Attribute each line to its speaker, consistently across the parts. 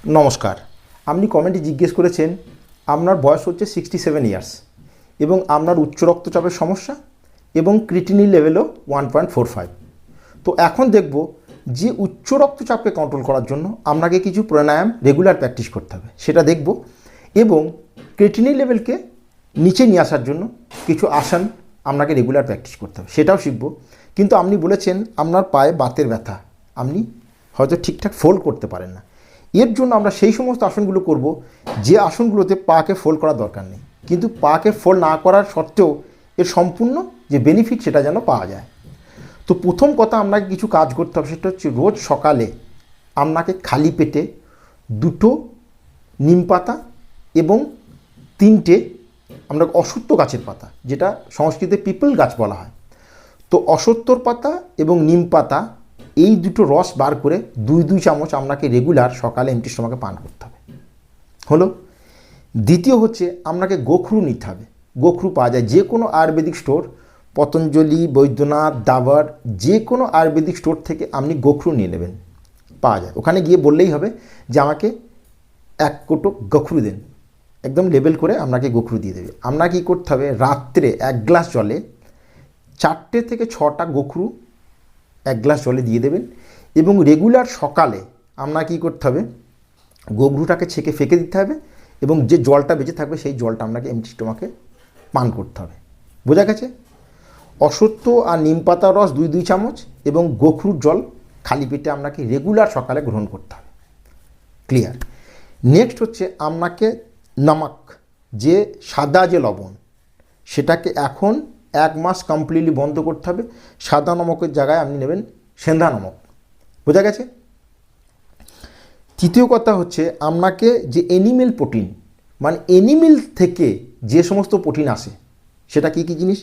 Speaker 1: নমস্কার। আপনি কমেন্টে জিজ্ঞেস করেছেন আপনার বয়স হচ্ছে 67 ইয়ার্স এবং আপনার উচ্চ রক্তচাপের সমস্যা এবং ক্রিটিনিন লেভেলও 1.45। তো এখন দেখব যে উচ্চ রক্তচাপকে কন্ট্রোল করার জন্য আপনাকে কিছু প্রাণায়াম রেগুলার প্র্যাকটিস করতে হবে, সেটা দেখব। এবং ক্রিটিনিন লেভেলকে নিচে নিয়ে আসার জন্য কিছু আসন আপনাকে রেগুলার প্র্যাকটিস করতে হবে, সেটাও শিখব। কিন্তু আপনি বলেছেন আপনার পায়ে বাতের ব্যথা, আপনি হয়তো ঠিকঠাক ফোল্ড করতে পারেন না। এর জন্য আমরা সেই সমস্ত আসনগুলো করব যে আসনগুলোতে পাকে ফোল্ড করার দরকার নেই, কিন্তু পাকে ফোল্ড না করার সত্ত্বেও এর সম্পূর্ণ যে বেনিফিট সেটা যেন পাওয়া যায়। তো প্রথম কথা আপনাকে কিছু কাজ করতে হবে, সেটা হচ্ছে রোজ সকালে আপনাকে খালি পেটে 2টো নিম পাতা এবং 3টে আমরা অশ্বত্থ গাছের পাতা, যেটা সংস্কৃতে পিপল গাছ বলা হয়, তো অশ্বত্থর পাতা এবং নিম পাতা এই দুটো রস বার করে 2 চামচ আপনাকে রেগুলার সকালে এমটি স্টমাকে পান করতে হবে। হলো। দ্বিতীয় হচ্ছে আপনাকে গোখরু নিতে হবে। গোখরু পাওয়া যায় যে কোনো আয়ুর্বেদিক স্টোর, পতঞ্জলি, বৈদ্যনাথ, ডাবর, যে কোনো আয়ুর্বেদিক স্টোর থেকে আপনি গোখরু নিয়ে নেবেন, পাওয়া যায়। ওখানে গিয়ে বললেই হবে যে আমাকে 1 কোটো গোখরু দেন, একদম লেবেল করে আপনাকে গোখরু দিয়ে দেবে। আপনাকে কী করতে হবে, রাত্রে 1 গ্লাস জলে 4টে থেকে 6টা গোখরু 1 গ্লাস জলে দিয়ে দেবেন এবং রেগুলার সকালে আপনাকে কী করতে হবে, গোখরুটাকে ছেঁকে ফেঁকে দিতে হবে এবং যে জলটা বেঁচে থাকবে সেই জলটা আপনাকে এমটি স্টমাকে পান করতে হবে। বোঝা গেছে? অশ্বত্থ আর নিম পাতার রস 2 চামচ এবং গোখরুর জল খালি পেটে আপনাকে রেগুলার সকালে গ্রহণ করতে হবে। ক্লিয়ার? নেক্সট হচ্ছে আপনাকে নমক, যে সাদা যে লবণ, সেটাকে এখন 1 মাস কমপ্লিটলি বন্ধ করতে হবে। সাদা নমকের জায়গায় আপনি নেবেন সেন্ধা নমক। বোঝা গেছে? তৃতীয় কথা হচ্ছে আপনাকে যে অ্যানিমেল প্রোটিন, মানে অ্যানিমেল থেকে যে সমস্ত প্রোটিন আসে, সেটা কী কী জিনিস,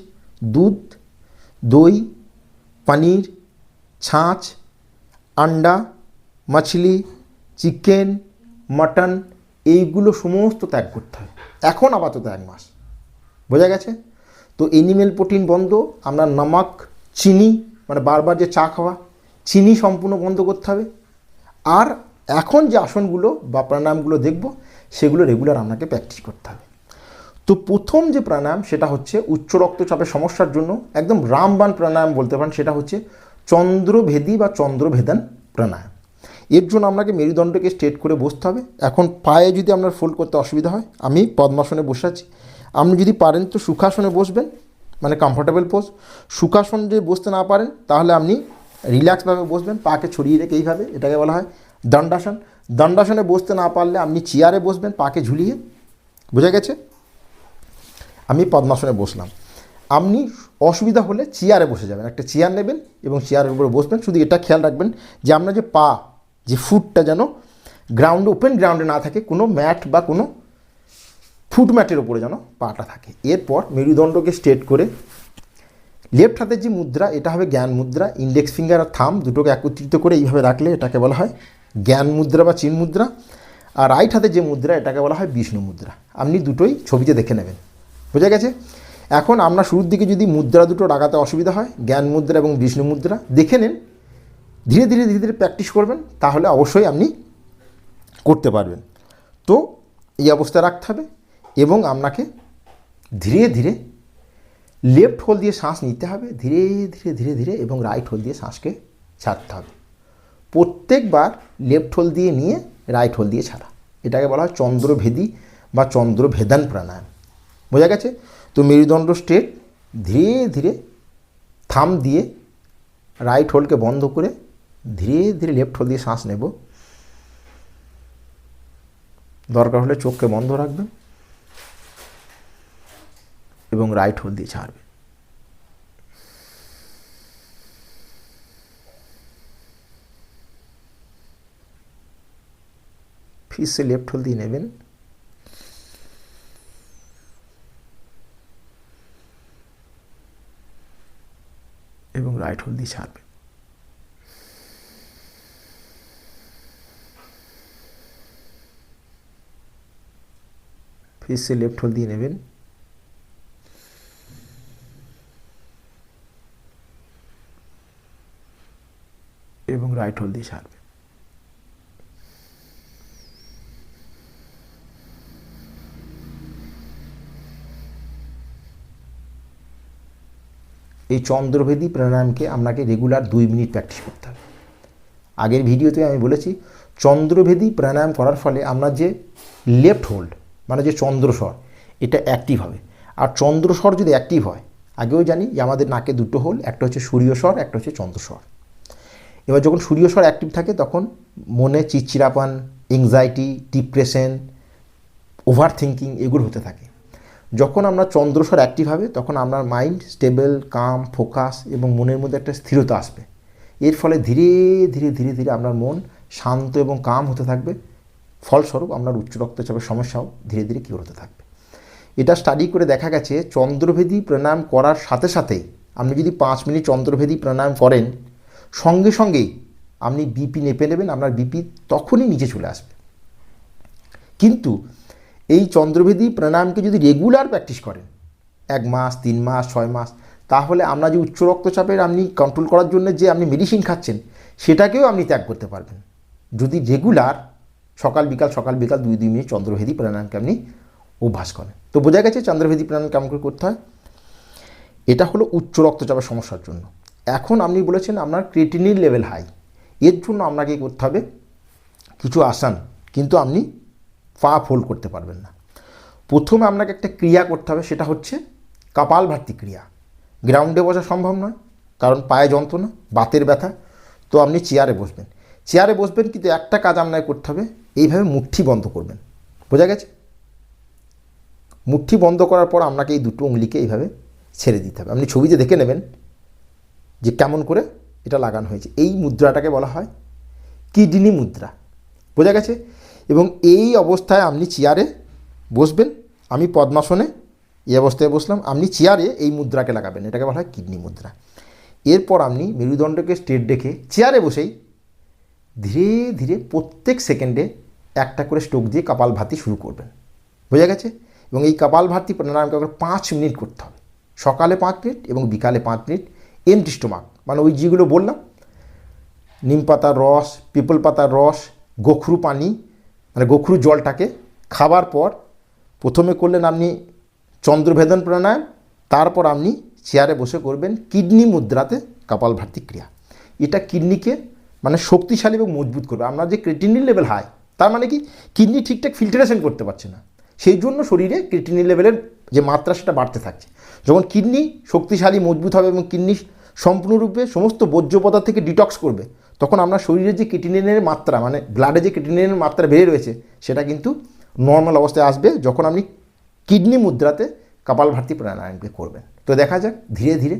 Speaker 1: দুধ, দই, পনির, ছাঁচ, আন্ডা, মাছলি, চিকেন, মাটন, এইগুলো সমস্ত ত্যাগ করতে হবে এখন আপাতত 1 মাস। বোঝা গেছে? তো অ্যানিমেল প্রোটিন বন্ধ, আপনার নমক, চিনি, মানে বারবার যে চা খাওয়া, চিনি সম্পূর্ণ বন্ধ করতে হবে। আর এখন যে আসনগুলো বা প্রাণায়ামগুলো দেখব, সেগুলো রেগুলার আপনাকে প্র্যাকটিস করতে হবে। তো প্রথম যে প্রাণায়াম সেটা হচ্ছে উচ্চ রক্তচাপের সমস্যার জন্য একদম রামবাণ প্রাণায়াম বলতে পারেন, সেটা হচ্ছে চন্দ্রভেদী বা চন্দ্রভেদন প্রাণায়াম। এর জন্য আপনাকে মেরুদণ্ডকে স্ট্রেট করে বসতে হবে। এখন পায়ে যদি আপনার ফোল্ড করতে অসুবিধা হয়, আমি পদ্মাসনে বসে আছি, আপনি যদি পারেন তো সুখাসনে বসবেন, মানে কমফোর্টেবল পোজ। সুখাসন যদি বসতে না পারেন তাহলে আপনি রিল্যাক্সভাবে বসবেন, পাকে ছড়িয়ে রেখে এইভাবে, এটাকে বলা হয় দণ্ডাসন। দণ্ডাসনে বসতে না পারলে আপনি চেয়ারে বসবেন পাকে ঝুলিয়ে। বোঝা গেছে? আমি পদ্মাসনে বসলাম, আপনি অসুবিধা হলে চেয়ারে বসে যাবেন, একটা চেয়ার নেবেন এবং চেয়ারের উপরে বসবেন। শুধু এটা খেয়াল রাখবেন যে আপনার যে পা, যে ফুটটা যেন গ্রাউন্ডে, ওপেন গ্রাউন্ডে না থাকে, কোনো ম্যাট বা কোনো ফুট ম্যাটের ওপরে যেন পাটা থাকে। এরপর মেরুদণ্ডকে স্ট্রেট করে লেফট হাতের যে মুদ্রা, এটা হবে জ্ঞান মুদ্রা। ইন্ডেক্স ফিঙ্গার আর থাম দুটোকে একত্রিত করে এইভাবে রাখলে এটাকে বলা হয় জ্ঞান মুদ্রা বা চিন মুদ্রা। আর রাইট হাতের যে মুদ্রা, এটাকে বলা হয় বিষ্ণু মুদ্রা। আপনি দুটোই ছবিতে দেখে নেবেন। বোঝা গেছে? এখন আপনার শুরুর দিকে যদি মুদ্রা দুটো রাখাতে অসুবিধা হয়, জ্ঞান মুদ্রা এবং বিষ্ণু মুদ্রা দেখে নেন, ধীরে ধীরে ধীরে ধীরে প্র্যাকটিস করবেন, তাহলে অবশ্যই আপনি করতে পারবেন। তো এই অবস্থায় রাখতে হবে এবং আপনাকে ধীরে ধীরে লেফট হোল দিয়ে শ্বাস নিতে হবে, ধীরে ধীরে ধীরে ধীরে, এবং রাইট হোল দিয়ে শ্বাসকে ছাড়তে হবে। প্রত্যেকবার লেফট হোল দিয়ে নিয়ে রাইট হোল দিয়ে ছাড়া, এটাকে বলা হয় চন্দ্রভেদী বা চন্দ্রভেদন প্রাণায়াম। বোঝা গেছে? তো মেরুদণ্ড স্ট্রেট, ধীরে ধীরে থাম দিয়ে রাইট হোলকে বন্ধ করে ধীরে ধীরে লেফট হোল দিয়ে শ্বাস নেব। দরকার হলে চোখকে বন্ধ রাখবেন এবং রাইট হোল দিয়ে ছাড়বেন। फिर से लेफ्ट होल দিয়ে নেবেন এবং রাইট হোল দিয়ে ছাড়বেন। फिर से लेफ्ट होल দিয়ে নেবেন এবং রাইট হোল দিয়ে ছাড়বেন। এই চন্দ্রভেদী প্রাণায়ামকে আপনাকে রেগুলার 2 মিনিট প্র্যাকটিস করতে হবে। আগের ভিডিওতে আমি বলেছি চন্দ্রভেদী প্রাণায়াম করার ফলে আমরা যে লেফট হোল্ড মানে যে চন্দ্রস্বর এটা অ্যাক্টিভ হবে। আর চন্দ্রস্বর যদি অ্যাক্টিভ হয়, আগেও জানি যে আমাদের নাকে দুটো হোল, একটা হচ্ছে সূর্যস্বর, একটা হচ্ছে চন্দ্রস্বর। এবার যখন সূর্যস্বর অ্যাক্টিভ থাকে তখন মনে চিড়চিড়াপান, এংজাইটি, ডিপ্রেশন, ওভার থিঙ্কিং এগুলো হতে থাকে। যখন আমরা চন্দ্রস্বর অ্যাক্টিভ হবে তখন আপনার মাইন্ড স্টেবল, কাম, ফোকাস এবং মনের মধ্যে একটা স্থিরতা আসবে। এর ফলে ধীরে ধীরে ধীরে ধীরে আপনার মন শান্ত এবং কাম হতে থাকবে। ফলস্বরূপ আপনার উচ্চ রক্তচাপের সমস্যাও ধীরে ধীরে কিওর হতে থাকবে। এটা স্টাডি করে দেখা গেছে চন্দ্রভেদী প্রাণায়াম করার সাথে সাথেই আপনি যদি 5 মিনিট চন্দ্রভেদী প্রাণায়াম করেন, সঙ্গে সঙ্গেই আপনি বিপি নেপে নেবেন, আপনার বিপি তখনই নিচে চলে আসবে। কিন্তু এই চন্দ্রভেদী প্রাণায়ামকে যদি রেগুলার প্র্যাকটিস করেন 1 মাস, 3 মাস, 6 মাস, তাহলে আমরা যে উচ্চ রক্তচাপের আপনি কন্ট্রোল করার জন্য যে আপনি মেডিসিন খাচ্ছেন সেটাকেও আপনি ত্যাগ করতে পারবেন, যদি রেগুলার সকাল বিকাল 2 মিনিট চন্দ্রভেদী প্রাণায়ামকে আপনি অভ্যাস করেন। তো বোঝা গেছে চন্দ্রভেদী প্রাণায়াম কেমন করে করতে হয়। এটা হলো উচ্চ রক্তচাপের সমস্যার জন্য। এখন আপনি বলেছেন আপনার ক্রিয়েটিনিন লেভেল হাই, এর জন্য আপনাকে করতে হবে কিছু আসন, কিন্তু আপনি পা ফোল্ড করতে পারবেন না। প্রথমে আপনাকে একটা ক্রিয়া করতে হবে, সেটা হচ্ছে কপালভাতি ক্রিয়া। গ্রাউন্ডে বসা সম্ভব নয় কারণ পায়ে যন্ত্রণা, বাতের ব্যথা, তো আপনি চেয়ারে বসবেন। চেয়ারে বসবেন কিন্তু একটা কাজ আপনাকে করতে হবে, এইভাবে মুঠি বন্ধ করবেন। বোঝা গেছে? মুঠি বন্ধ করার পর আপনাকে এই দুটো উঙ্গলিকে এইভাবে ছেড়ে দিতে হবে। আপনি ছবিতে দেখে নেবেন যে কেমন করে এটা লাগানো হয়েছে। এই মুদ্রাটাকে বলা হয় কিডনি মুদ্রা। বোঝা গেছে? এবং এই অবস্থায় আপনি চেয়ারে বসবেন, আমি পদ্মাসনে এই অবস্থায় বসলাম, আপনি চেয়ারে এই মুদ্রাকে লাগাবেন, এটাকে বলা হয় কিডনি মুদ্রা। এরপর আপনি মেরুদণ্ডকে স্ট্রেট রেখে চেয়ারে বসেই ধীরে ধীরে প্রত্যেক সেকেন্ডে একটা করে স্ট্রোক দিয়ে কপালভাতি শুরু করবেন। বোঝা গেছে? এবং এই কপালভাতি প্রাণায়ামকে 5 মিনিট করতে হবে, সকালে 5 মিনিট এবং বিকালে 5 মিনিট এমটি স্টোমাক, মানে ওই যেগুলো বললাম নিম পাতার রস, পিপল পাতার রস, গোখরু পানি মানে গোখরু জলটাকে খাবার পর প্রথমে করলেন আপনি চন্দ্রভেদন প্রাণায়াম, তারপর আপনি চেয়ারে বসে করবেন কিডনি মুদ্রাতে কপালভাতি ক্রিয়া। এটা কিডনিকে মানে শক্তিশালী এবং মজবুত করবে। আপনার যে ক্রিয়েটিনিন লেভেল হাই, তার মানে কি কিডনি ঠিকঠাক ফিল্টারেশন করতে পারছে না, সেই জন্য শরীরে ক্রিয়েটিনিন লেভেলের যে মাত্রা সেটা বাড়তে থাকছে। যখন কিডনি শক্তিশালী মজবুত হবে এবং কিডনি সম্পূর্ণরূপে সমস্ত বর্জ্য পদার্থ থেকে ডিটক্স করবে, তখন আপনার শরীরের যে ক্রিয়েটিনিনের মাত্রা মানে ব্লাডে যে ক্রিয়েটিনিনের মাত্রা বেড়ে রয়েছে সেটা কিন্তু নর্মাল অবস্থায় আসবে যখন আপনি কিডনি মুদ্রাতে কপালভাতি প্রাণায়ামকে করবেন। তো দেখা যাক ধীরে ধীরে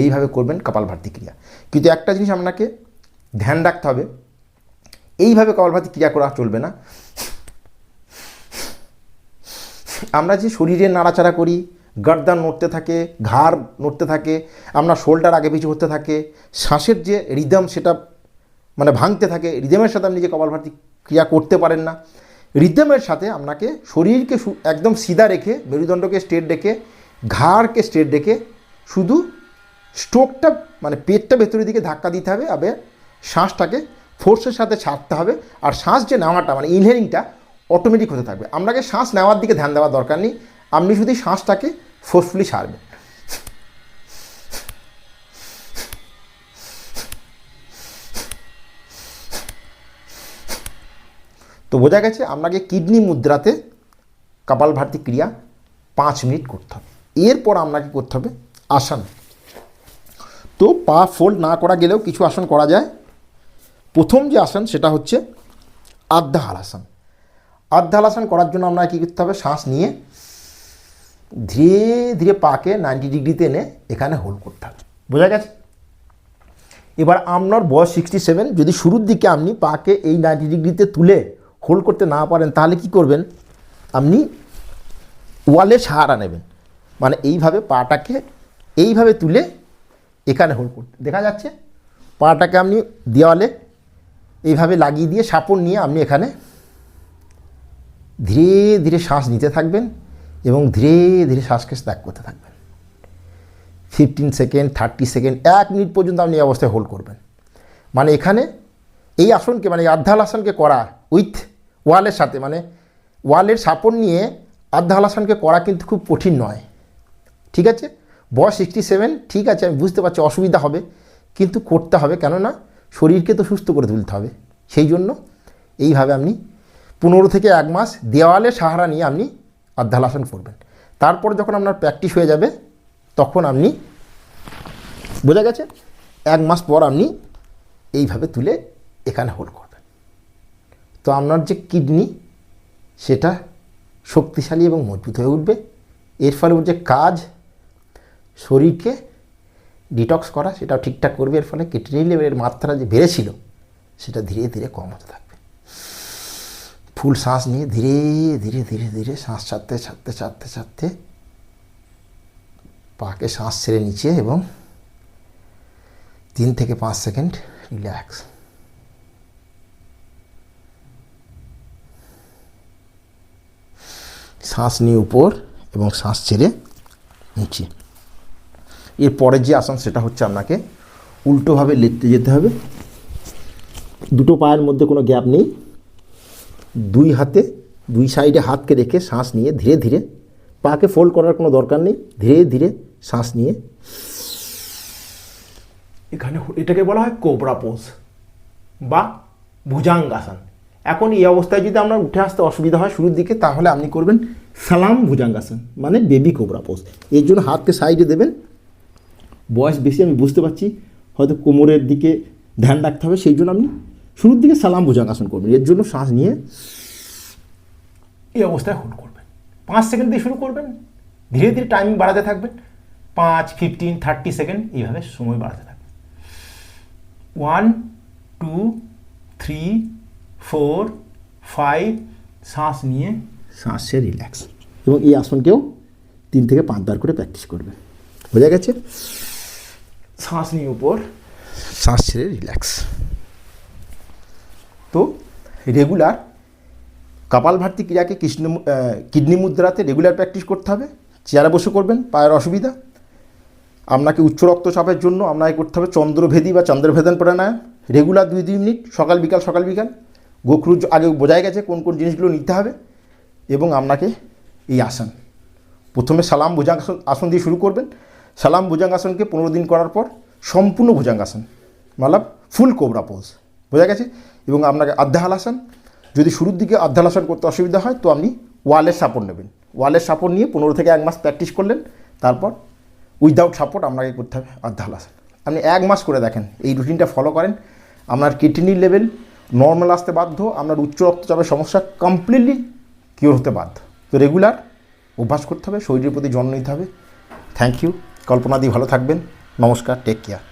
Speaker 1: এইভাবে করবেন কপালভাতি ক্রিয়া। কিন্তু একটা জিনিস আপনাকে ধ্যান রাখতে হবে, এইভাবে কপালভাতি ক্রিয়া করা চলবে না। আমরা যে শরীরে নাড়াচাড়া করি, গর্দান নড়তে থাকে, ঘাড় নড়তে থাকে, আপনার শোল্ডার আগে পিছু হতে থাকে, শ্বাসের যে রিদম সেটা মানে ভাঙতে থাকে, রিদমের সাথে আপনি যে কপালভাতি ক্রিয়া করতে পারেন না। রিদমের সাথে আপনাকে শরীরকে একদম সিধা রেখে, মেরুদণ্ডকে স্ট্রেট রেখে, ঘাড়কে স্ট্রেট রেখে শুধু স্ট্রোকটা মানে পেটটা ভেতরের দিকে ধাক্কা দিতে হবে, আবার শ্বাসটাকে ফোর্সের সাথে ছাড়তে হবে। আর শ্বাস যে নেওয়াটা মানে ইনহেলিংটা অটোমেটিক হতে থাকবে। আপনাকে শ্বাস নেওয়ার দিকে ধ্যান দেওয়ার দরকার নেই, আপনি শুধু শ্বাসটাকে ফোর্সফুলি ছাড়বেন। তো বোঝা গেছে আপনাকে কিডনি মুদ্রাতে কপালভাতি ক্রিয়া 5 মিনিট করতে হবে। এরপর আপনাকে করতে হবে আসন। তো পা ফোল্ড না করা গেলেও কিছু আসন করা যায়। প্রথম যে আসন সেটা হচ্ছে আর্ধা হালাসন। আর্ধা হালাসন করার জন্য আপনাকে কী করতে হবে, শ্বাস নিয়ে ধীরে ধীরে পাকে 90 ডিগ্রিতে এনে এখানে হোল্ড করতে হবে। বোঝা গেছে? এবার আপনার বয়স 67, যদি শুরুর দিকে আপনি পাকে এই 90 ডিগ্রিতে তুলে হোল্ড করতে না পারেন তাহলে কি করবেন, আপনি ওয়ালে সাহারা নেবেন, মানে এইভাবে পাটাকে এইভাবে তুলে এখানে হোল্ড করতে, দেখা যাচ্ছে পাটাকে আপনি দেওয়ালে এইভাবে লাগিয়ে দিয়ে সাপোর্ট নিয়ে আপনি এখানে ধীরে ধীরে শ্বাস নিতে থাকবেন এবং ধীরে ধীরে শ্বাসকে ত্যাগ করতে থাকবেন। 15 সেকেন্ড, 30 সেকেন্ড, 1 মিনিট পর্যন্ত আপনি এই অবস্থায় হোল্ড করবেন। মানে এখানে এই আসনকে মানে আর্ধা আসনকে করা উইথ ওয়ালের সাথে, মানে ওয়ালের সাপোর্ট নিয়ে আর্ধহালাসনকে করা কিন্তু খুব কঠিন নয়, ঠিক আছে। বয়স 67, ঠিক আছে, আমি বুঝতে পারছি অসুবিধা হবে, কিন্তু করতে হবে, কেননা শরীরকে তো সুস্থ করে তুলতে হবে। সেই জন্য এইভাবে আপনি 15 থেকে 1 মাস দেওয়ালে সাহারা নিয়ে আপনি আর্ধহালাসন করবেন। তারপর যখন আপনার প্র্যাকটিস হয়ে যাবে তখন আপনি, বোঝা গেছে, 1 মাস পর আপনি এইভাবে তুলে এখানে হোল্ড করবেন। তো আপনার যে কিডনি সেটা শক্তিশালী এবং মজবুত হয়ে উঠবে। এর ফলে ওর যে কাজ, শরীরকে ডিটক্স করা, সেটাও ঠিকঠাক করবে। এর ফলে কিডনি লেভেলের মাত্রা যে বেড়েছিল সেটা ধীরে ধীরে কম হতে থাকবে। ফুল শ্বাস নিয়ে ধীরে ধীরে ধীরে ধীরে শ্বাস ছাড়তে ছাড়তে ছাড়তে ছাড়তে পাকে শ্বাস ছেড়ে নিচে এবং 3 থেকে 5 সেকেন্ড রিল্যাক্স। শ্বাস নিয়ে উপর এবং শ্বাস ছেড়ে নিচে। এরপরের যে আসন সেটা হচ্ছে আপনাকে উল্টোভাবে লেটতে যেতে হবে। দুটো পায়ের মধ্যে কোনো গ্যাপ নেই, 2 হাতে 2 সাইডে হাতকে রেখে শ্বাস নিয়ে ধীরে ধীরে, পাকে ফোল্ড করার কোনো দরকার নেই, ধীরে ধীরে শ্বাস নিয়ে
Speaker 2: এখানে এটাকে বলা হয় কোবরা পোজ বা ভুজাঙ্গাসন। এখন এই অবস্থায় যদি আমরা উঠে আসতে অসুবিধা হয় শুরুর দিকে,
Speaker 1: তাহলে আপনি করবেন সালাম ভুজাঙ্গাসন, মানে বেবি কোবরা পোজ। এর জন্য হাতকে সাইডে দেবেন। বয়স বেশি আমি বুঝতে পারছি, হয়তো কোমরের দিকে ধ্যান রাখতে হবে, সেই জন্য আপনি শুরুর দিকে সালাম ভুজাঙ্গাসন করবেন। এর জন্য শ্বাস নিয়ে
Speaker 2: এই অবস্থায় হোল্ড করবেন। 5 সেকেন্ড দিয়ে শুরু করবেন, ধীরে ধীরে টাইমিং বাড়াতে থাকবেন। 5, 15, 30 সেকেন্ড এইভাবে সময় বাড়াতে থাকবেন। 1, 2, 3, 4, 5, শ্বাস নিয়ে
Speaker 1: শ্বাস ছেড়ে রিল্যাক্স। এবং এই আসনকেও 3 থেকে 5 বার করে প্র্যাকটিস করবেন। বোঝা গেছে?
Speaker 2: শ্বাস নিয়ে উপর,
Speaker 1: শ্বাস ছেড়ে রিল্যাক্স। তো রেগুলার কপালভাতি ক্রিয়াকে কিডনি মুদ্রাতে রেগুলার প্র্যাকটিস করতে হবে। চেয়ারে বসে করবেন, পায়ের অসুবিধা। আপনাকে উচ্চ রক্তচাপের জন্য আপনাকে করতে হবে চন্দ্রভেদী বা চন্দ্রভেদন প্রাণায়াম, রেগুলার 2-2 মিনিট, সকাল বিকাল সকাল বিকাল। গোখরু আগে বোঝাই গেছে কোন কোন জিনিসগুলো নিতে হবে। এবং আপনাকে এই আসন, প্রথমে সালাম ভুজাঙ্গাসন আসন দিয়ে শুরু করবেন। সালাম ভুজাঙ্গাসনকে 15 দিন করার পর সম্পূর্ণ ভুজাঙ্গাসন, मतलब ফুল কোবরা পোজ। বোঝা গেছে? এবং আপনাকে আর্ধহালাসন, যদি শুরুর দিকে আর্ধহালাসন করতে অসুবিধা হয় তো আপনি ওয়ালের সাপোর্ট নেবেন। ওয়ালের সাপোর্ট নিয়ে 15 থেকে 1 মাস প্র্যাকটিস করলেন। তারপর উইদাউট সাপোর্ট আপনাকে করতে হবে আর্ধহালাসন। আপনি 1 মাস করে দেখেন, এই রুটিনটা ফলো করেন, আপনার কিডনি লেভেল নর্মাল আসতে বাধ্য, আপনার উচ্চ রক্তচাপের সমস্যা কমপ্লিটলি কিওর হতে বাধ্য। তো রেগুলার অভ্যাস করতে হবে, শরীরের প্রতি যত্ন নিতে হবে। Thank you. কল্পনা দি ভালো থাকবেন। নমস্কার, টেক কেয়ার।